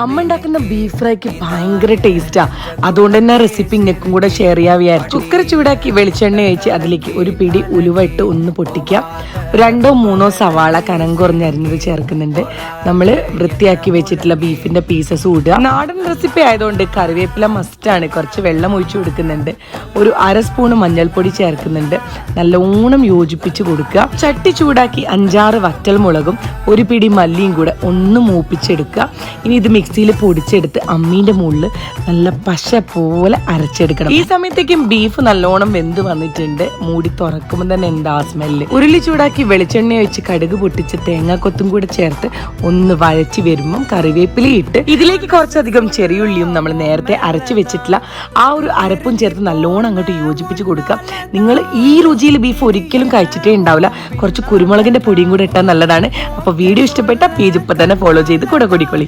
അമ്മ ഉണ്ടാക്കുന്ന ബീഫ് ഫ്രൈക്ക് ഭയങ്കര ടേസ്റ്റാ. അതുകൊണ്ട് തന്നെ റെസിപ്പി ഇങ്ങക്കും കൂടെ ഷെയർ ചെയ്യാൻ വിചാരിച്ചു. കുക്കർ ചൂടാക്കി വെളിച്ചെണ്ണ ഒഴിച്ച് അതിലേക്ക് ഒരു പിടി ഉലുവ ഇട്ട് ഒന്ന് പൊട്ടിക്കാം. 2-3 സവാള കനം കുറഞ്ഞരിഞ്ഞത് ചേർക്കുന്നുണ്ട്. നമ്മൾ വൃത്തിയാക്കി വെച്ചിട്ടുള്ള ബീഫിന്റെ പീസസ് ഇടുക. നാടൻ റെസിപ്പി ആയതുകൊണ്ട് കറിവേപ്പില മസ്റ്റാണ്. കുറച്ച് വെള്ളം ഒഴിച്ചു കൊടുക്കുന്നുണ്ട്. ഒരു 1/2 സ്പൂൺ മഞ്ഞൾപ്പൊടി ചേർക്കുന്നുണ്ട്. നല്ലോണം യോജിപ്പിച്ച് കൊടുക്കുക. ചട്ടി ചൂടാക്കി 5-6 വറ്റൽ മുളകും ഒരു പിടി മല്ലിയും കൂടെ ഒന്ന് മൂപ്പിച്ചെടുക്കുക. ഇനി ഇത് മിക്സിയിൽ പൊടിച്ചെടുത്ത് അമ്മീൻ്റെ മുകളിൽ നല്ല പശ പോലെ അരച്ചെടുക്കണം. ഈ സമയത്തേക്കും ബീഫ് നല്ലോണം വെന്ത് വന്നിട്ടുണ്ട്. മൂടി തുറക്കുമ്പോൾ തന്നെ എന്താ സ്മെല്ല്. ഉരുളി ചൂടാക്കി വെളിച്ചെണ്ണ ഒഴിച്ച് കടുക് പൊട്ടിച്ച് തേങ്ങാക്കൊത്തും കൂടെ ചേർത്ത് ഒന്ന് വഴച്ച് വരുമ്പം കറിവേപ്പില ഇട്ട് ഇതിലേക്ക് കുറച്ചധികം ചെറിയുള്ളിയും നമ്മൾ നേരത്തെ അരച്ച് വെച്ചിട്ടുള്ള ആ ഒരു അരപ്പും ചേർത്ത് നല്ലോണം അങ്ങോട്ട് യോജിപ്പിച്ച് കൊടുക്കുക. നിങ്ങൾ ഈ രുചിയിൽ ബീഫ് ഒരിക്കലും കഴിച്ചിട്ടേ ഉണ്ടാവില്ല. കുറച്ച് കുരുമുളകിന്റെ പൊടിയും കൂടെ ഇട്ടാൽ നല്ലതാണ്. അപ്പോൾ വീഡിയോ ഇഷ്ടപ്പെട്ട പേജ് ഇപ്പം തന്നെ ഫോളോ ചെയ്ത് കൂടെ കൂടിക്കൊള്ളി.